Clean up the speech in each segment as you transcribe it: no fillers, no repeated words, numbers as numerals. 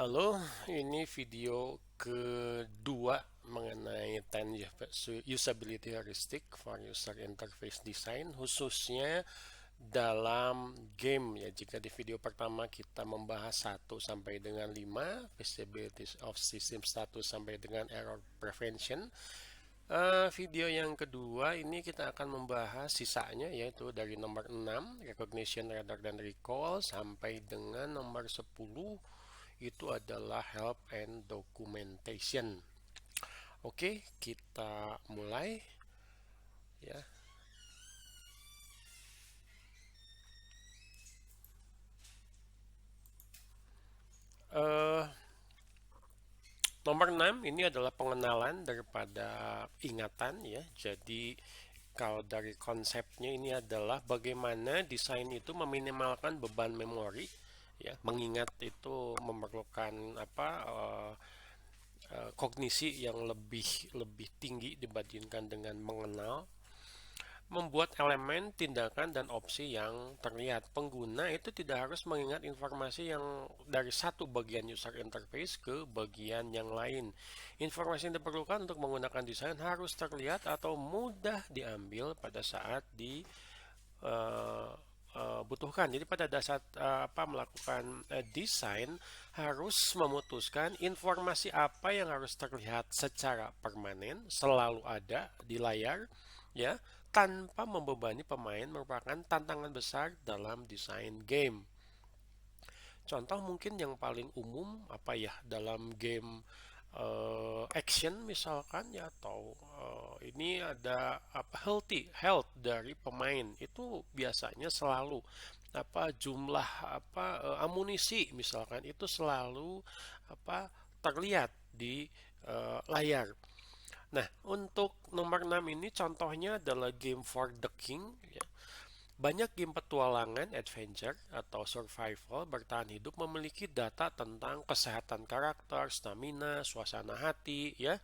Halo, ini video kedua mengenai 10 usability heuristic for user interface design, khususnya dalam game ya. Jika di video pertama kita membahas 1 sampai dengan 5, feasibility of system 1 sampai dengan error prevention. Video yang kedua ini kita akan membahas sisanya, yaitu dari nomor 6 recognition rather than recall sampai dengan nomor 10 itu adalah help and documentation. Oke, kita mulai ya. Eh, Nomor 6 ini adalah pengenalan daripada ingatan ya. Jadi kalau dari konsepnya ini adalah bagaimana desain itu meminimalkan beban memori ya. Mengingat itu memerlukan kognisi yang lebih lebih tinggi dibandingkan dengan mengenal, membuat elemen, tindakan, dan opsi yang terlihat. Pengguna itu tidak harus mengingat informasi yang dari satu bagian user interface ke bagian yang lain. Informasi yang diperlukan untuk menggunakan desain harus terlihat atau mudah diambil pada saat butuhkan. Jadi pada dasar melakukan desain harus memutuskan informasi apa yang harus terlihat secara permanen, selalu ada di layar, ya, tanpa membebani pemain merupakan tantangan besar dalam desain game. Contoh mungkin yang paling umum apa ya dalam game action misalkan ya, atau ini ada health dari pemain itu biasanya selalu jumlah amunisi misalkan itu selalu terlihat di layar. Nah, untuk nomor 6 ini contohnya adalah game For the King ya. Banyak game petualangan, adventure, atau survival bertahan hidup memiliki data tentang kesehatan karakter, stamina, suasana hati, ya.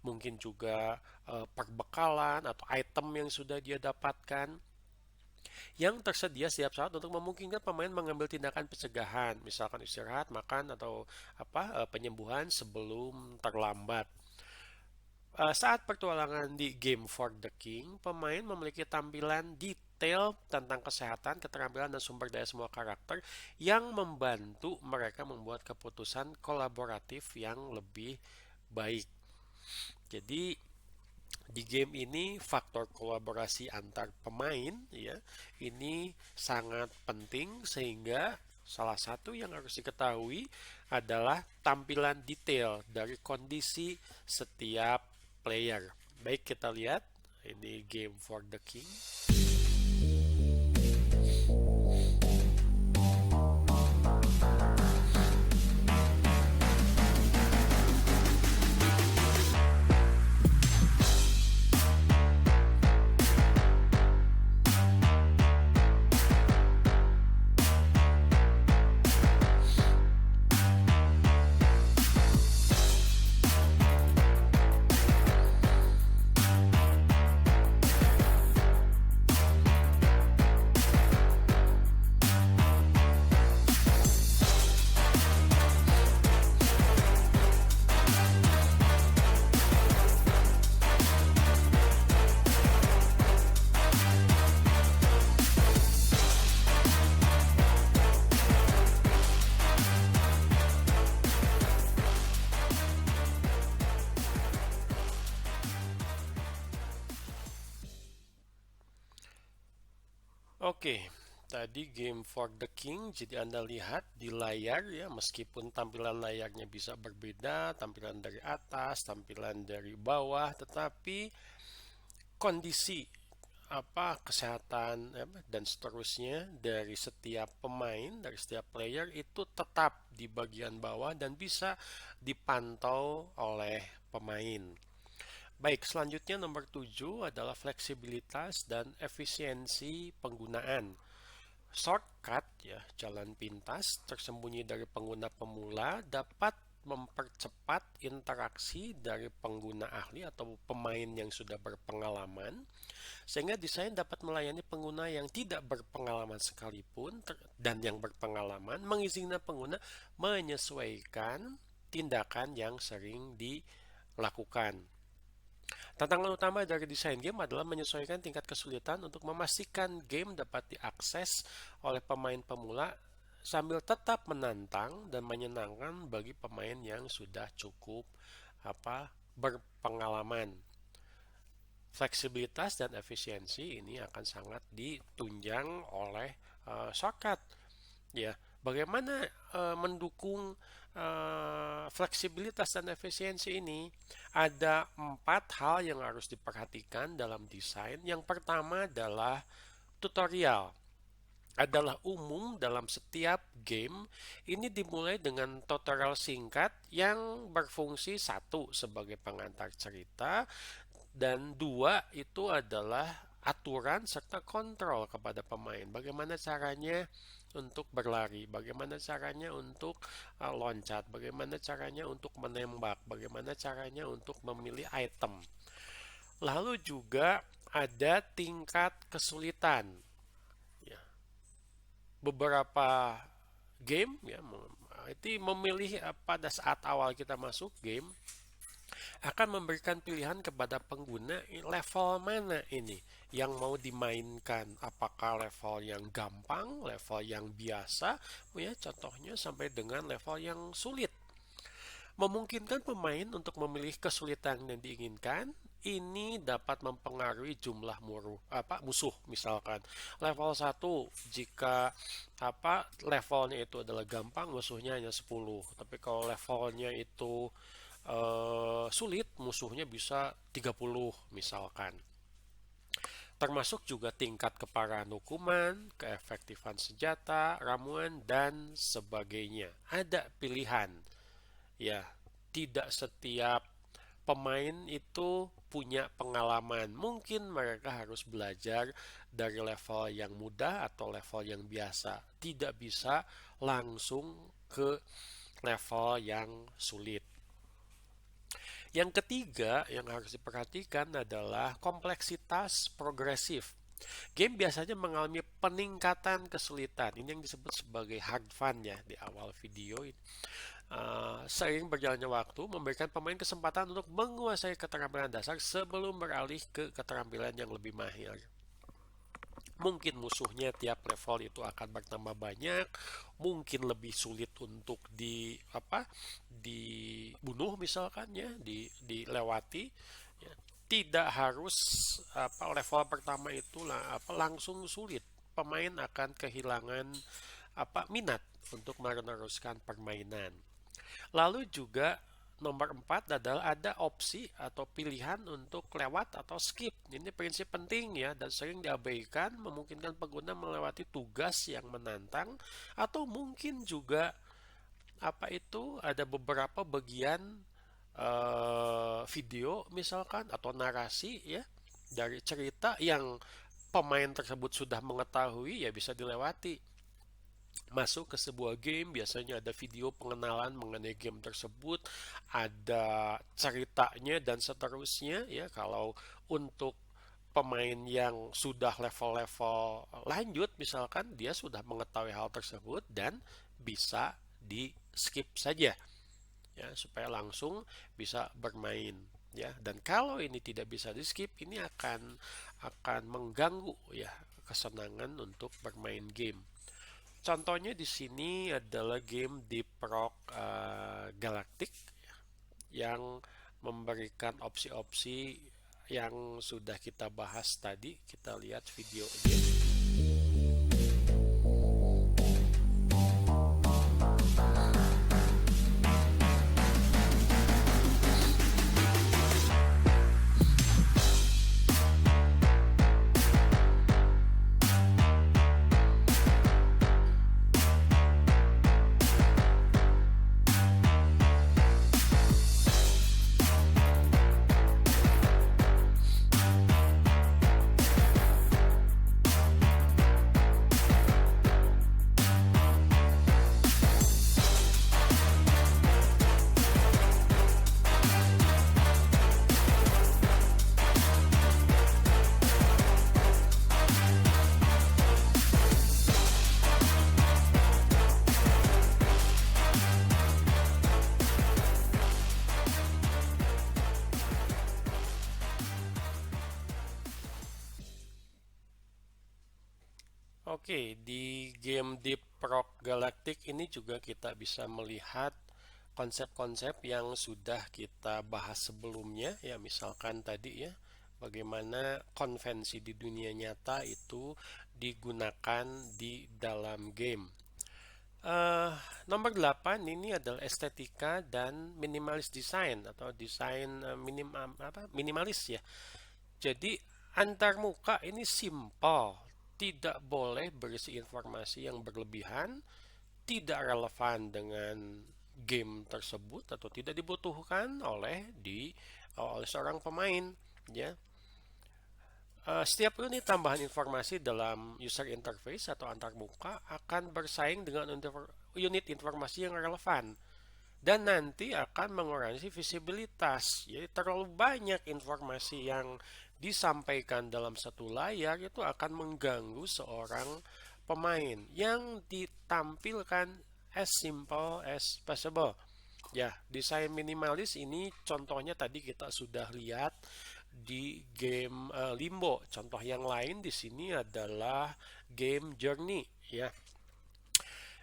Mungkin juga perbekalan atau item yang sudah dia dapatkan yang tersedia setiap saat untuk memungkinkan pemain mengambil tindakan pencegahan, misalkan istirahat, makan, atau penyembuhan sebelum terlambat. Saat pertualangan di Game for the King, pemain memiliki tampilan detail tentang kesehatan, keterampilan, dan sumber daya semua karakter yang membantu mereka membuat keputusan kolaboratif yang lebih baik. Jadi di game ini faktor kolaborasi antar pemain ya ini sangat penting, sehingga salah satu yang harus diketahui adalah tampilan detail dari kondisi setiap player. Baik, kita lihat ini Game for the King. Oke, tadi Game for the King. Jadi Anda lihat di layar ya, meskipun tampilan layarnya bisa berbeda, tampilan dari atas, tampilan dari bawah, tetapi kondisi kesehatan dan seterusnya dari setiap pemain, dari setiap player itu tetap di bagian bawah dan bisa dipantau oleh pemain. Baik, selanjutnya nomor 7 adalah fleksibilitas dan efisiensi penggunaan. Shortcut ya, jalan pintas tersembunyi dari pengguna pemula dapat mempercepat interaksi dari pengguna ahli atau pemain yang sudah berpengalaman, sehingga desain dapat melayani pengguna yang tidak berpengalaman sekalipun dan yang berpengalaman mengizinkan pengguna menyesuaikan tindakan yang sering dilakukan. Tantangan utama dari desain game adalah menyesuaikan tingkat kesulitan untuk memastikan game dapat diakses oleh pemain pemula sambil tetap menantang dan menyenangkan bagi pemain yang sudah cukup berpengalaman. Fleksibilitas dan efisiensi ini akan sangat ditunjang oleh shortcut. Ya, bagaimana mendukung fleksibilitas dan efisiensi ini? Ada 4 hal yang harus diperhatikan dalam desain. Yang pertama adalah tutorial. Adalah umum dalam setiap game. Ini dimulai dengan tutorial singkat yang berfungsi 1 sebagai pengantar cerita dan 2 itu adalah aturan serta kontrol kepada pemain. Bagaimana caranya untuk berlari, bagaimana caranya untuk loncat, bagaimana caranya untuk menembak, bagaimana caranya untuk memilih item. Lalu juga ada tingkat kesulitan. Ya. Beberapa game ya itu memilih pada saat awal kita masuk game akan memberikan pilihan kepada pengguna level mana ini yang mau dimainkan, apakah level yang gampang, level yang biasa, ya contohnya sampai dengan level yang sulit. Memungkinkan pemain untuk memilih kesulitan yang diinginkan. Ini dapat mempengaruhi jumlah musuh. Misalkan level 1 jika levelnya itu adalah gampang, musuhnya hanya 10. Tapi kalau levelnya itu sulit, musuhnya bisa 30 misalkan. Termasuk juga tingkat keparahan hukuman, keefektifan senjata, ramuan, dan sebagainya. Ada pilihan. Ya, tidak setiap pemain itu punya pengalaman. Mungkin mereka harus belajar dari level yang mudah atau level yang biasa. Tidak bisa langsung ke level yang sulit. Yang ketiga yang harus diperhatikan adalah kompleksitas progresif. Game biasanya mengalami peningkatan kesulitan. Ini yang disebut sebagai hard fun ya di awal video ini. Seiring berjalannya waktu, memberikan pemain kesempatan untuk menguasai keterampilan dasar sebelum beralih ke keterampilan yang lebih mahir. Mungkin musuhnya tiap level itu akan bertambah banyak, mungkin lebih sulit untuk dibunuh misalkan ya, dilewati. Ya. Tidak harus level pertama itu langsung sulit. Pemain akan kehilangan minat untuk meneruskan permainan. Lalu juga nomor 4 adalah ada opsi atau pilihan untuk lewat atau skip. Ini prinsip penting ya dan sering diabaikan, memungkinkan pengguna melewati tugas yang menantang atau mungkin juga ada beberapa bagian video misalkan atau narasi ya dari cerita yang pemain tersebut sudah mengetahui ya bisa dilewati. Masuk ke sebuah game, biasanya ada video pengenalan mengenai game tersebut, ada ceritanya dan seterusnya ya. Kalau untuk pemain yang sudah level-level lanjut misalkan dia sudah mengetahui hal tersebut dan bisa di skip saja ya supaya langsung bisa bermain ya. Dan kalau ini tidak bisa di skip, ini akan mengganggu ya kesenangan untuk bermain game. Contohnya di sini adalah game Deep Rock Galactic yang memberikan opsi-opsi yang sudah kita bahas tadi. Kita lihat videonya. Oke, di game Deep Rock Galactic ini juga kita bisa melihat konsep-konsep yang sudah kita bahas sebelumnya, ya misalkan tadi ya, bagaimana konvensi di dunia nyata itu digunakan di dalam game. Eh, Nomor 8 ini adalah estetika dan minimalis desain atau desain minimalis ya. Jadi antar muka ini simple, tidak boleh berisi informasi yang berlebihan, tidak relevan dengan game tersebut atau tidak dibutuhkan oleh seorang pemain ya. Setiap unit tambahan informasi dalam user interface atau antarmuka akan bersaing dengan unit informasi yang relevan dan nanti akan mengurangi visibilitas. Jadi terlalu banyak informasi yang disampaikan dalam satu layar itu akan mengganggu seorang pemain yang ditampilkan as simple as possible. Ya, desain minimalis ini contohnya tadi kita sudah lihat di game Limbo. Contoh yang lain di sini adalah game Journey ya.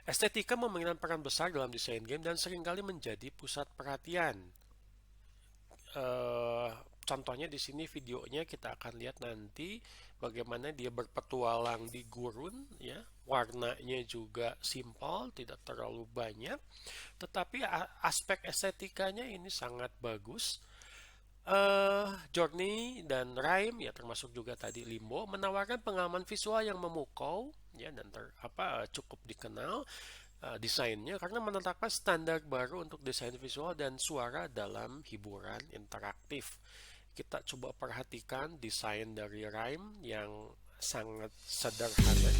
Estetika memainkan peran besar dalam desain game dan seringkali menjadi pusat perhatian. eh, Contohnya di sini videonya kita akan lihat nanti bagaimana dia berpetualang di gurun ya. Warnanya juga simpel, tidak terlalu banyak, tetapi aspek estetikanya ini sangat bagus. Journey dan Rhyme ya termasuk juga tadi Limbo menawarkan pengalaman visual yang memukau ya dan cukup dikenal desainnya karena menetapkan standar baru untuk desain visual dan suara dalam hiburan interaktif. Kita coba perhatikan desain dari Rhyme yang sangat sederhana.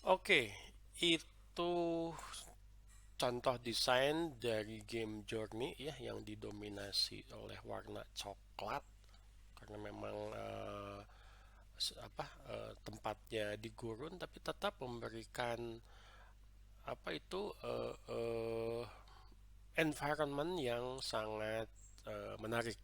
Oke, itu contoh desain dari game Journey ya yang didominasi oleh warna coklat karena memang tempatnya di gurun tapi tetap memberikan environment yang sangat menarik.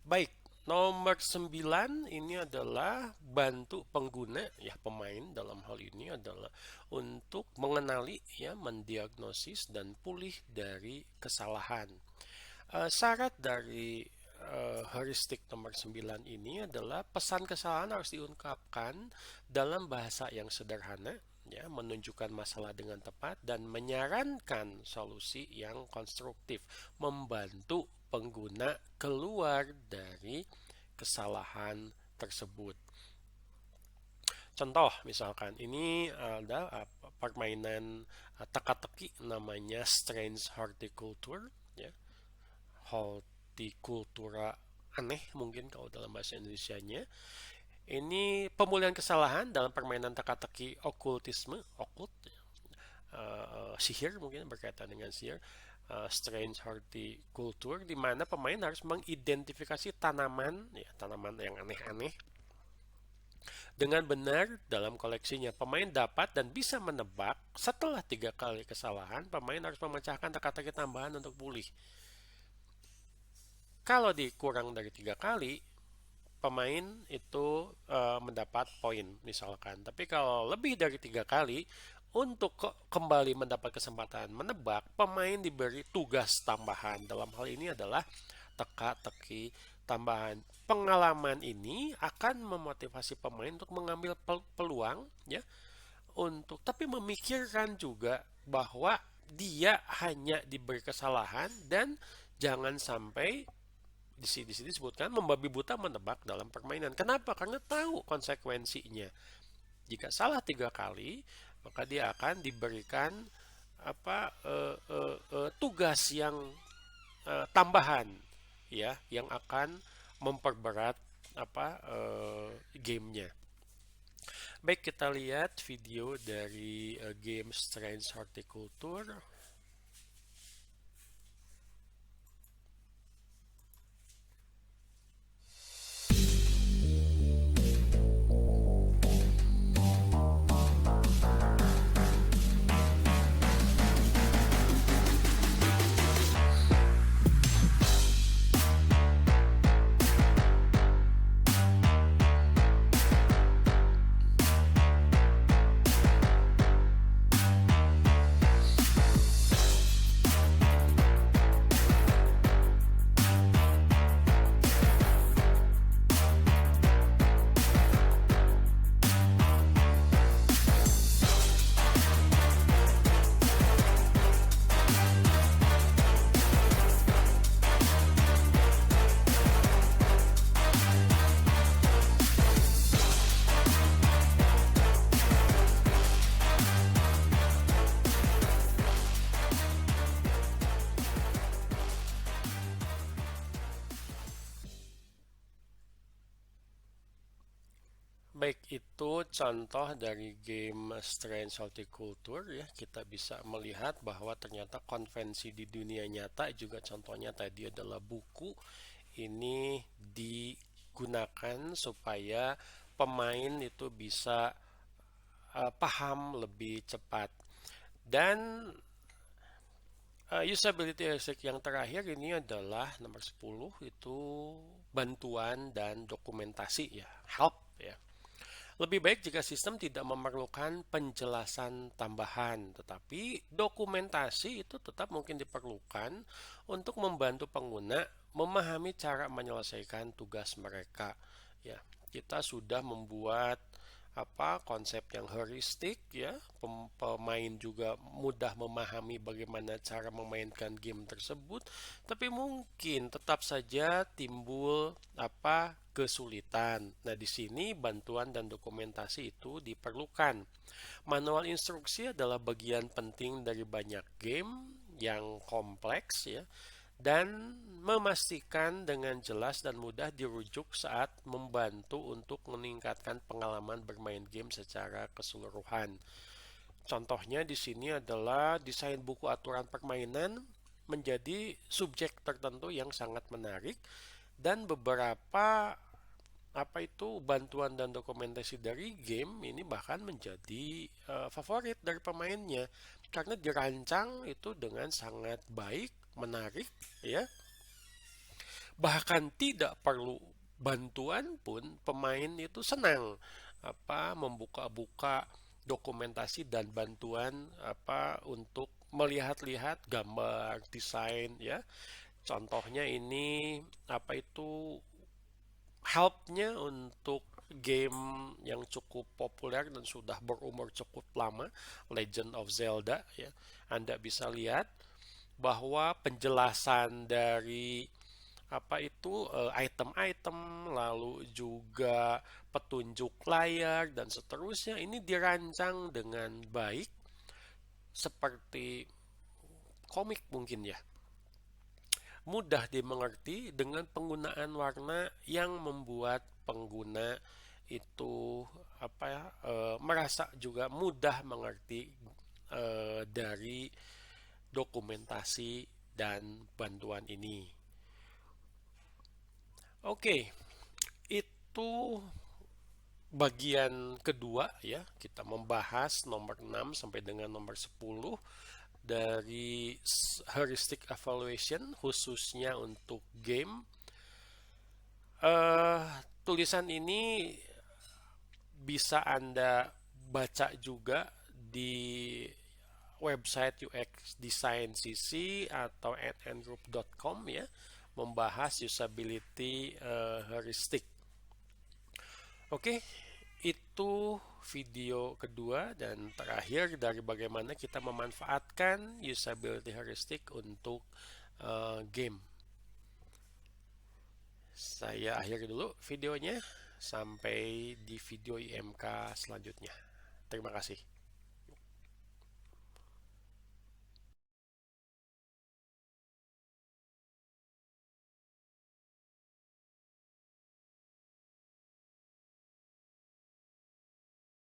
Baik, nomor 9 ini adalah bantu pengguna ya pemain dalam hal ini adalah untuk mengenali ya mendiagnosis dan pulih dari kesalahan. Syarat dari heuristik nomor 9 ini adalah pesan kesalahan harus diungkapkan dalam bahasa yang sederhana ya, menunjukkan masalah dengan tepat dan menyarankan solusi yang konstruktif, membantu pengguna keluar dari kesalahan tersebut. Contoh misalkan ini ada permainan teka-teki namanya Strange Horticulture ya. Hortikultura aneh mungkin kalau dalam bahasa Indonesianya. Ini pemulihan kesalahan dalam permainan teka-teki okultisme, okult, sihir mungkin berkaitan dengan sihir. Strange Horticulture di mana pemain harus mengidentifikasi tanaman, ya, tanaman yang aneh-aneh dengan benar dalam koleksinya. Pemain dapat dan bisa menebak setelah 3 kali kesalahan, pemain harus memecahkan teka-teki tambahan untuk pulih. Kalau dikurang dari 3 kali, pemain itu mendapat poin misalkan. Tapi kalau lebih dari 3 kali, untuk kembali mendapat kesempatan menebak, pemain diberi tugas tambahan. Dalam hal ini adalah teka-teki tambahan. Pengalaman ini akan memotivasi pemain untuk mengambil peluang ya, tapi memikirkan juga bahwa dia hanya diberi kesalahan dan jangan sampai di sini disebutkan membabi buta menebak dalam permainan. Kenapa? Karena tahu konsekuensinya. Jika salah 3 kali, maka dia akan diberikan tugas yang tambahan, ya, yang akan memperberat gamenya. Baik, kita lihat video dari game Strange Horticulture. Baik, itu contoh dari game Strange Horticulture ya. Kita bisa melihat bahwa ternyata konvensi di dunia nyata juga, contohnya tadi adalah buku. Ini digunakan supaya pemain itu bisa paham lebih cepat. Dan usability aspect yang terakhir ini adalah nomor 10, itu bantuan dan dokumentasi ya, help ya. Lebih baik jika sistem tidak memerlukan penjelasan tambahan, tetapi dokumentasi itu tetap mungkin diperlukan untuk membantu pengguna memahami cara menyelesaikan tugas mereka. Ya, kita sudah membuat konsep yang heuristik ya, pemain juga mudah memahami bagaimana cara memainkan game tersebut, tapi mungkin tetap saja timbul kesulitan. Nah, di sini bantuan dan dokumentasi itu diperlukan. Manual instruksi adalah bagian penting dari banyak game yang kompleks ya, dan memastikan dengan jelas dan mudah dirujuk saat membantu untuk meningkatkan pengalaman bermain game secara keseluruhan. Contohnya di sini adalah desain buku aturan permainan menjadi subjek tertentu yang sangat menarik, dan beberapa bantuan dan dokumentasi dari game ini bahkan menjadi favorit dari pemainnya karena dirancang itu dengan sangat baik, menarik ya. Bahkan tidak perlu bantuan pun pemain itu senang membuka-buka dokumentasi dan bantuan untuk melihat-lihat gambar, desain ya. Contohnya ini helpnya untuk game yang cukup populer dan sudah berumur cukup lama, Legend of Zelda ya. Anda bisa lihat bahwa penjelasan dari item-item, lalu juga petunjuk layar dan seterusnya ini dirancang dengan baik seperti komik mungkin ya. Mudah dimengerti dengan penggunaan warna yang membuat pengguna itu merasa juga mudah mengerti dari dokumentasi dan bantuan ini. Oke, itu bagian kedua ya. Kita membahas nomor 6 sampai dengan nomor 10 dari heuristic evaluation khususnya untuk game. Tulisan ini bisa Anda baca juga di website UX Design CC atau nngroup.com ya. membahas usability heuristik. Oke, itu video kedua dan terakhir dari bagaimana kita memanfaatkan usability heuristik untuk game. Saya akhiri dulu videonya. Sampai di video IMK selanjutnya. Terima kasih.